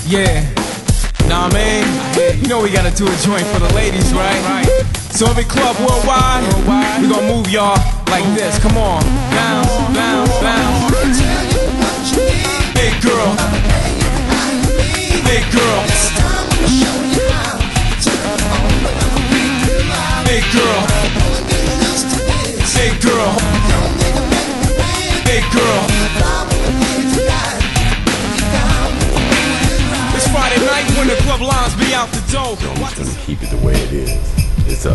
Yeah, nah, man. You know we gotta do a joint for the ladies, right? So every club worldwide, we gonna move y'all like this. Come on, bounce, bounce, bounce. Hey girl, hey girl, hey girl, hey girl, hey girl. It's Friday night when the club lines be out the door. I'm just gonna keep it the way it is. It's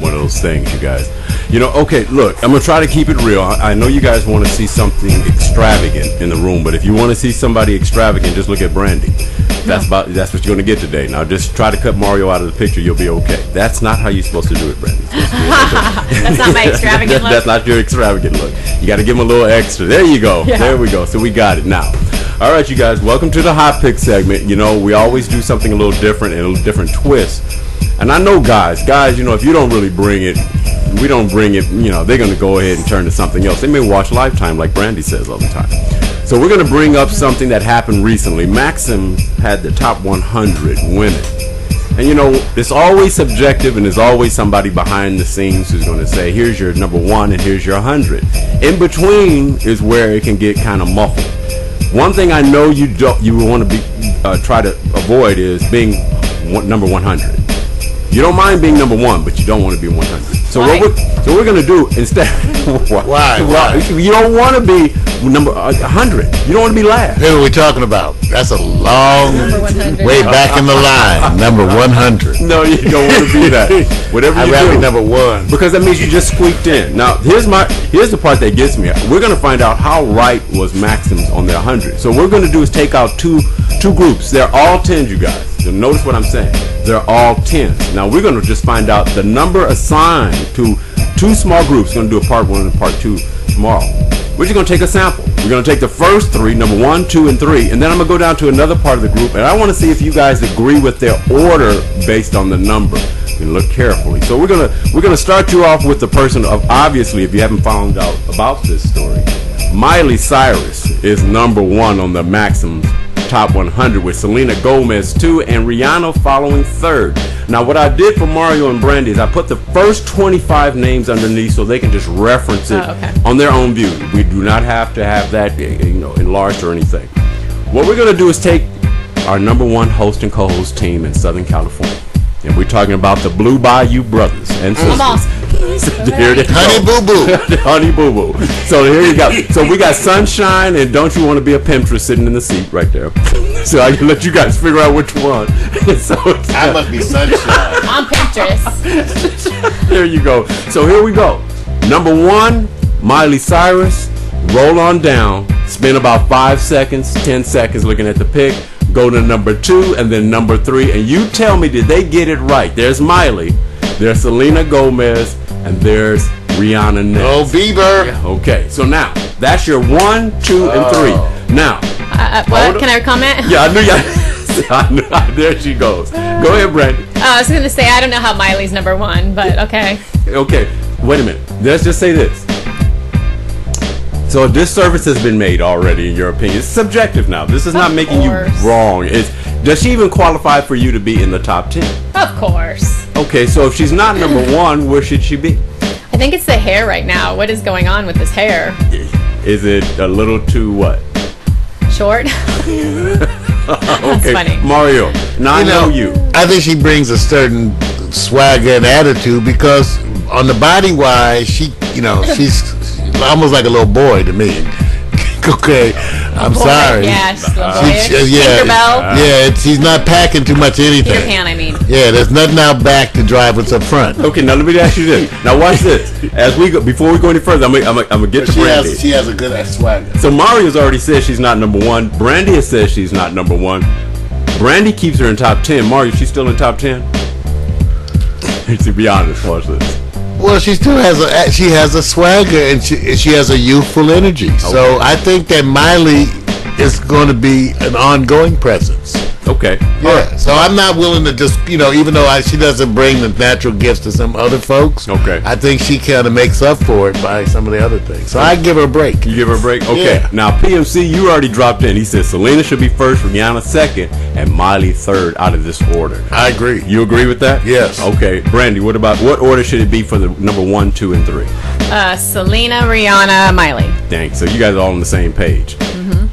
one of those things, you guys. You know, okay, look, I'm gonna try to keep it real. I know you guys want to see something extravagant in the room, but if you want to see somebody extravagant, just look at Brandy. That's what you're gonna get today. Now, just try to cut Mario out of the picture, you'll be okay. That's not how you're supposed to do it, Brandy. That's not my extravagant look. That's not your extravagant look. You got to give him a little extra. There you go. Yeah. There we go. So we got it now. All right, you guys, welcome to the Hot Pick segment. You know, we always do something a little different and a little different twist. And I know guys, you know, if you don't really bring it, we don't bring it, you know, they're going to go ahead and turn to something else. They may watch Lifetime like Brandy says all the time. So we're going to bring up something that happened recently. Maxim had the top 100 women. And, you know, it's always subjective, and there's always somebody behind the scenes who's going to say, here's your number 1 and here's your 100. In between is where it can get kind of muffled. One thing I know you want to be try to avoid is being number 100. You don't mind being number 1, but you don't want to be 100. So what we're going to do instead? Why? You don't want to be number 100. You don't want to be last. Who are we talking about? That's a long way back in the line. Number 100. No, you don't want to be that. Whatever you do. I'd rather be number 1. Because that means you just squeaked in. Now, here's the part that gets me. We're going to find out how right was Maxim's on their 100. So what we're going to do is take out two groups. They're all 10, you guys. So notice what I'm saying. They're all 10. Now, we're going to just find out the number assigned to 2 small groups. We're going to do a part 1 and part 2 tomorrow. We're just going to take a sample. We're going to take the first 3, number 1, 2, and 3, and then I'm going to go down to another part of the group, and I want to see if you guys agree with their order based on the number. And look carefully. So we're gonna start you off with the person of, obviously, if you haven't found out about this story, Miley Cyrus is number 1 on the Maxim top 100 with Selena Gomez 2 and Rihanna following 3rd. Now what I did for Mario and Brandy is I put the first 25 names underneath so they can just reference it on their own view. We do not have to have that, you know, enlarged or anything. What we're going to do is take our number 1 host and co-host team in Southern California. And we're talking about the Blue Bayou Brothers and sisters. Honey Boo Boo. Honey Boo Boo. So here you go. So we got Sunshine and Don't You Want to Be a Pimptress sitting in the seat right there. So I can let you guys figure out which one. So I must be Sunshine. I'm Pimptress. There you go. So here we go. Number 1, Miley Cyrus. Roll on down. Spend about 5 seconds, 10 seconds looking at the pic. Go to number 2 and then number 3, and you tell me, did they get it right? There's Miley, there's Selena Gomez, and there's Rihanna next. Oh, Bieber. Yeah, okay, so now that's your 1, 2, and 3. Now, what? Can I comment? Yeah, I knew you. There she goes. Go ahead, Brandy. I was going to say I don't know how Miley's number 1, but okay. Okay, wait a minute. Let's just say this. So a disservice has been made already, in your opinion. It's subjective now. This is not making you wrong. Does she even qualify for you to be in the top 10? Of course. Okay, so if she's not number 1, where should she be? I think it's the hair right now. What is going on with this hair? Is it a little too what? Short? That's funny. Mario, now I know you. I think she brings a certain swagger and attitude because on the body wise, she's almost like a little boy to me. Okay, I'm sorry. Yeah, she's a little boyish. She's not packing too much of anything. Peter Pan, I mean. Yeah, there's nothing out back to drive what's up front. Okay, now let me ask you this. Now watch this. As we go, before we go any further, I'm gonna get to Brandy. She has a good swagger. So Mario's already said she's not number 1. Brandy has said she's not number 1. Brandy keeps her in top 10. Mario, she's still in top 10. To be honest, watch this. Well, she still has a swagger and she has a youthful energy. Okay. So I think that Miley is going to be an ongoing presence. Okay. Yeah, so I'm not willing to just, even though she doesn't bring the natural gifts to some other folks. Okay. I think she kind of makes up for it by some of the other things. So I give her a break. You give her a break? Okay. Yeah. Now, PMC, you already dropped in. He said Selena should be first, Rihanna second, and Miley third out of this order. I agree. You agree with that? Yes. Okay. Brandy, what order should it be for the number 1, 2, and 3? Selena, Rihanna, Miley. Dang, so you guys are all on the same page.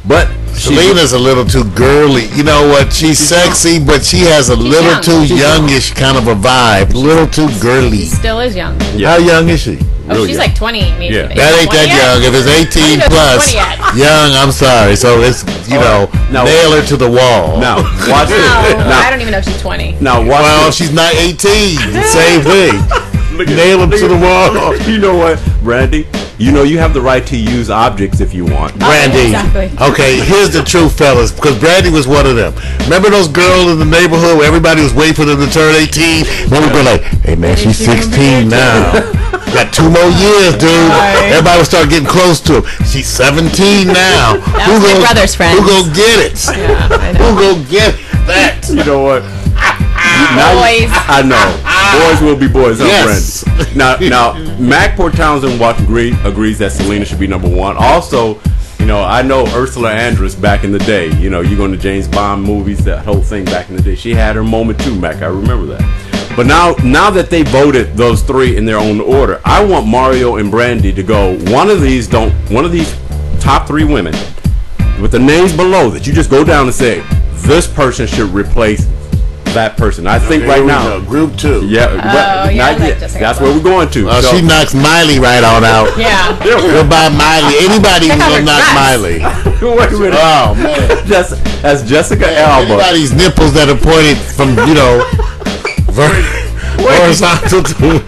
But Selena's a little too girly. You know what? She's sexy, but she has a little young. too youngish kind of a vibe. A little too girly. She still is young. Yeah. How young is she? Oh, Really she's young. like 20, maybe. Yeah. That ain't that young. If it's 18 plus, young, I'm sorry. So it's, Now- nail her to the wall. now watch No, this. I don't even know if she's 20. Now watch Well, this. she's not 18. Same thing. Nail him to the wall. You know what, Brandy? You have the right to use objects if you want. Brandy. Exactly. Okay, here's the truth, fellas, because Brandy was one of them. Remember those girls in the neighborhood where everybody was waiting for them to turn 18? Then we'd be like, hey, man, she's 16 now. Got 2 more years, dude. Everybody would start getting close to him. She's 17 now. That was my brother's friend. Who gonna get it? Yeah, I know. Who gonna get that? You know what? Boys. I know. Boys will be boys, huh, Yes. Brandy? Now, Mac Port Townsend agrees that Selena should be number 1. Also, I know Ursula Andress back in the day. You going to James Bond movies, that whole thing back in the day. She had her moment too, Mac. I remember that. But now that they voted those 3 in their own order, I want Mario and Brandy to go. One of these top 3 women with the names below that you just go down and say this person should replace that person. I think right now. Group 2. Yeah, yeah, I not like yet. Jessica That's Alba. where we're going to. So- She knocks Miley right on out. Yeah. Goodbye, Miley. Anybody Check who's out gonna her knock dress. Miley. Wait a minute. Oh man. That's Jessica Alba. Anybody's nipples that are pointed from horizontal to.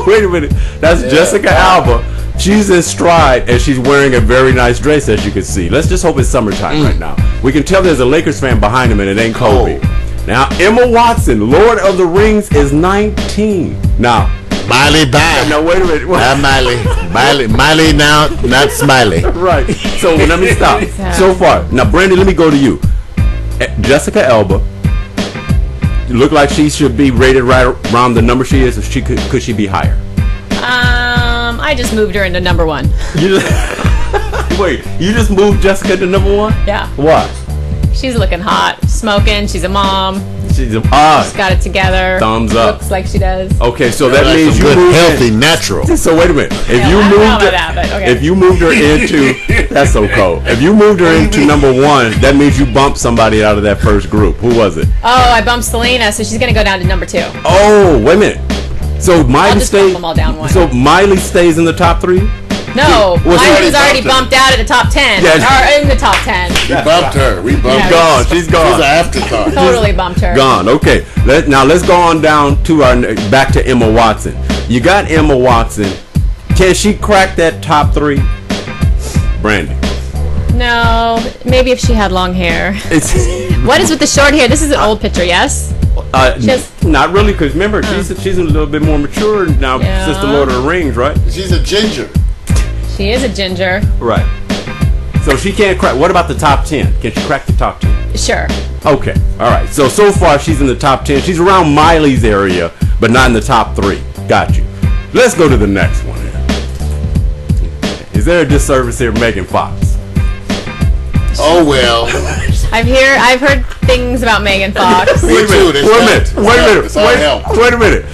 Wait a minute. That's Jessica Alba. She's in stride and she's wearing a very nice dress, as you can see. Let's just hope it's summertime right now. We can tell there's a Lakers fan behind him and it ain't Kobe. Now, Emma Watson, Lord of the Rings, is 19. Now, Miley bye. now wait a minute. Miley now, not Smiley. Right. So let me stop. So far. Now, Brandy, let me go to you. Jessica Alba. You look like she should be rated right around the number she is. Or could she be higher? I just moved her into number 1. Wait, you just moved Jessica to number 1? Yeah. Why? She's looking hot, smoking. She's a mom. She's She's got it together. Thumbs up. Looks like she does. Okay, so that That's means some you good, moved healthy, natural. So wait a minute. If Yeah, you I don't know moved about her, that, but okay. if you moved her into that's so cold. If you moved her into number 1, that means you bumped somebody out of that first group. Who was it? Oh, I bumped Selena, so she's gonna go down to number 2. Oh, wait a minute. So Miley just stays. bump them all down one. So Miley stays in the top 3. No, Well, she Miley was already already bumped bumped out of the top 10. Yeah. Or in the top 10. We bumped her. We bumped Yeah. her. Gone. She's She's gone. an afterthought. Totally bumped her. Gone. Okay. Now let's go on down to back to Emma Watson. You got Emma Watson. Can she crack that top 3? Brandy. No, maybe if she had long hair. It's What is with the short hair? This is an old picture, yes? Just- not really, because remember she's a little bit more mature now Yeah. since the Lord of the Rings, right? She's a ginger. She is a ginger. Right. So she can't crack. What about the top 10? Can she crack the top 10? Sure. Okay. All right. So far she's in the top 10. She's around Miley's area, but not in the top 3. Got you. Let's go to the next one. Is there a disservice here, Megan Fox? Oh well. I've heard things about Megan Fox. Me too. Wait a minute.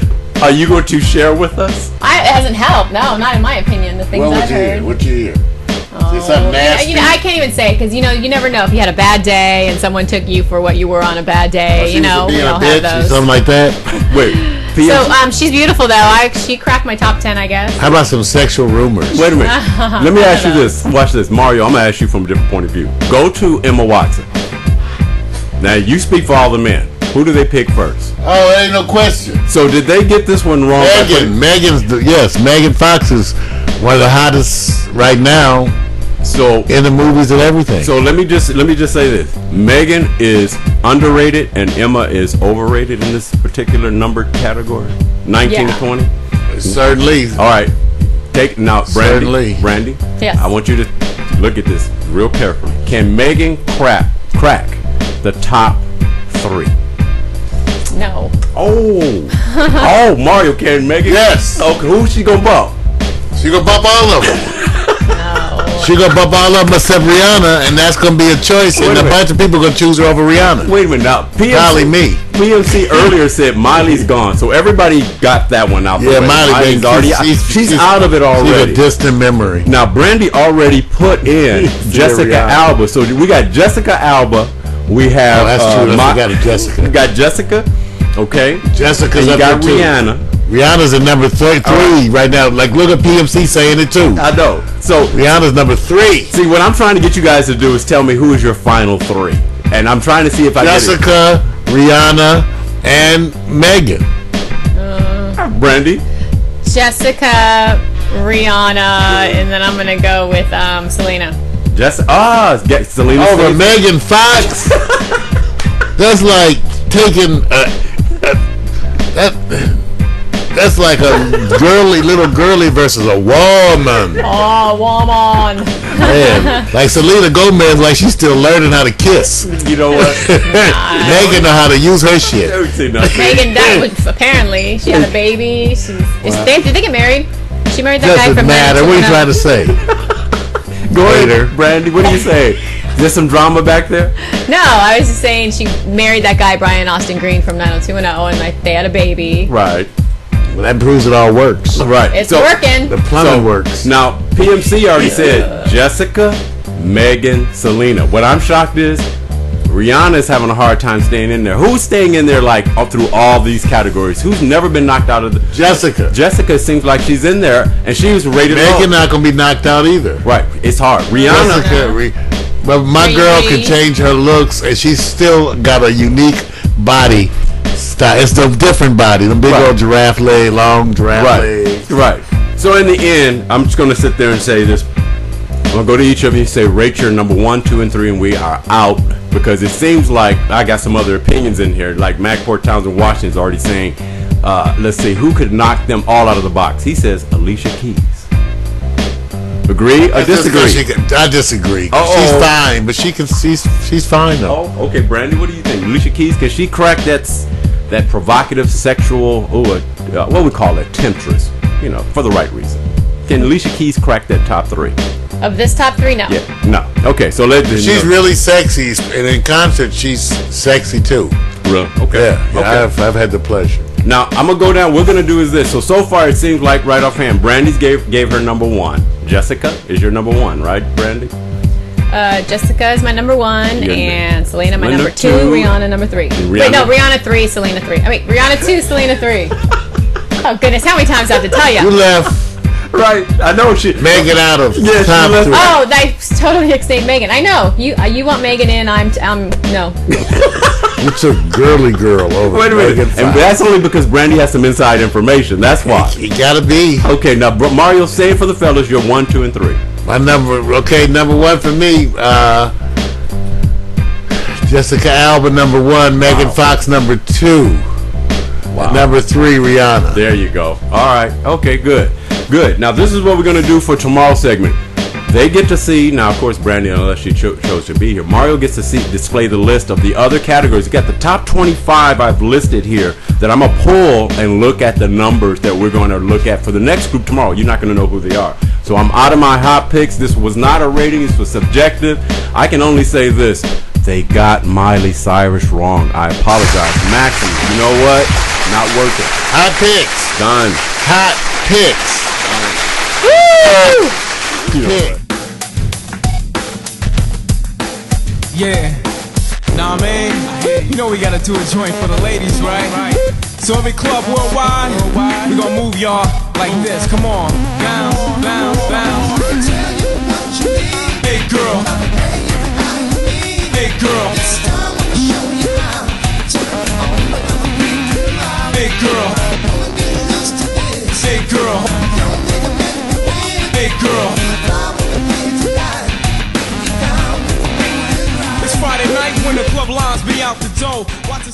Are you going to share with us? It hasn't helped. No, not in my opinion. The things What I've would you hear? heard. What you hear? Oh, Is something nasty? I can't even say because you never know if you had a bad day and someone took you for what you were on a bad day. She was We being don't a have bitch or those. something like that. Wait. So she's beautiful though. She cracked my top 10, I guess. How about some sexual rumors? Wait a minute. Let me ask you this. Watch this. Mario, I'm going to ask you from a different point of view. Go to Emma Watson. Now, you speak for all the men. Who do they pick first? Oh, ain't no question. So, did they get this one wrong? Megan Fox is one of the hottest right now So, in the movies and everything. so let me just say this. Megan is underrated and Emma is overrated in this particular number category. 19 Yeah. to 20. certainly. All right. Take now, Certainly. Brandy. Yes. I want you to look at this real carefully. Can Megan crack the top 3? No. Oh, Mario carrying Megan? Yes. Okay, who's she gonna bump? She gonna bump all of them. No. She gonna bump all of them except Rihanna, and that's gonna be a choice, and a bunch of people gonna choose her over Rihanna. Wait a minute now. Probably me. PMC earlier said Miley's gone, so everybody got that one out. Yeah, Miley's already. She's out of it already. She's a distant memory. Now, Brandy already put in Jessica Alba, so we got Jessica Alba. We have. Oh, that's true. I forgot Jessica. We got Jessica. Okay. Jessica's and you up got there too. Rihanna. Rihanna's at number 3 right now. Like, look at PMC saying it too. I know. So Rihanna's number 3. See, what I'm trying to get you guys to do is tell me who is your final 3, and I'm trying to see if I Jessica, Rihanna, and Megan. Brandy. Jessica, Rihanna, and then I'm gonna go with Selena. Selena over Megan Fox. That's like taking that's like a little girly versus a woman. Oh, woman. Man, like Selena Gomez, like she's still learning how to kiss. You know what? Megan know how to use her shit. Megan, apparently she had a baby. Did they get married? She married that guy Doesn't from matter. What are you trying to say? Go ahead, Brandy. What do you say? Is there some drama back there? No, I was just saying she married that guy Brian Austin Green from 90210, and they had a baby. Right. Well, that proves it all works. Right. It's working. The plumbing works. Now, PMC already said Jessica, Megan, Selena. What I'm shocked is Rihanna's having a hard time staying in there. Who's staying in there like up through all these categories? Who's never been knocked out of the... Jessica. Jessica seems like she's in there, and she was rated Megan not going to be knocked out either. Right. It's hard. Rihanna... Jessica, but my girl can change her looks, and she's still got a unique body style. It's a different body. The big old giraffe leg, long giraffe legs. Right. So in the end, I'm just going to sit there and say this. I'm going to go to each of you and say, rate your number 1, 2, and 3, and we are out. Because it seems like I got some other opinions in here. Like Macport Townsend Washington's already saying, let's see, who could knock them all out of the box? He says Alicia Keys. Agree or disagree? I disagree. She's fine, but she's fine though. Oh, okay, Brandy, what do you think? Alicia Keys, can she crack that provocative, sexual, what we call it, temptress, for the right reason? Can Alicia Keys crack that top 3? Of this top 3, no. Yeah, no. Okay, so she's really sexy, and in concert, she's sexy too. Really? Okay. Yeah, okay. I've had the pleasure. Now I'm gonna go down. What we're gonna do is this. So far it seems like right offhand, Brandy's gave her number 1. Jessica is your number 1, right, Brandy? Jessica is my number 1, and Selena my number 2, Rihanna number 3. Wait, no, Rihanna 3, Selena 3. I mean, Rihanna 2, Selena 3. Oh goodness, how many times do I have to tell you? You left. Right, I know Megan out of top 3. Oh, I totally explained Megan. I know you want Megan in. I'm no. You took girly girl over. Wait a minute, and that's only because Brandy has some inside information. That's why. You gotta be. Okay, now Mario, say it for the fellas. You're 1, 2, and 3. My number 1 for me. Jessica Alba number 1, Megan Fox number 2, number 3 Rihanna. There you go. All right. Okay. Good. Now this is what we're gonna do for tomorrow's segment. They get to see, now of course Brandy, unless she chose to be here, Mario gets to display the list of the other categories. You got the top 25 I've listed here that I'm gonna pull and look at the numbers that we're going to look at for the next group tomorrow. You're not gonna know who they are. So I'm out of my hot picks. This was not a rating, this was subjective. I can only say this, they got Miley Cyrus wrong. I apologize. Maxim, you know what? Not working. Hot picks. Done. Hot picks. Woo! Yeah. Nah, man. You know we gotta do a joint for the ladies, right? So every club worldwide, we gonna move y'all like this. Come on. Bounce, bounce, bounce. Hey, girl. Hey, girl. Hey, girl. Hey, girl. Hey, girl. It's Friday night when the club lines be out the door. Watch the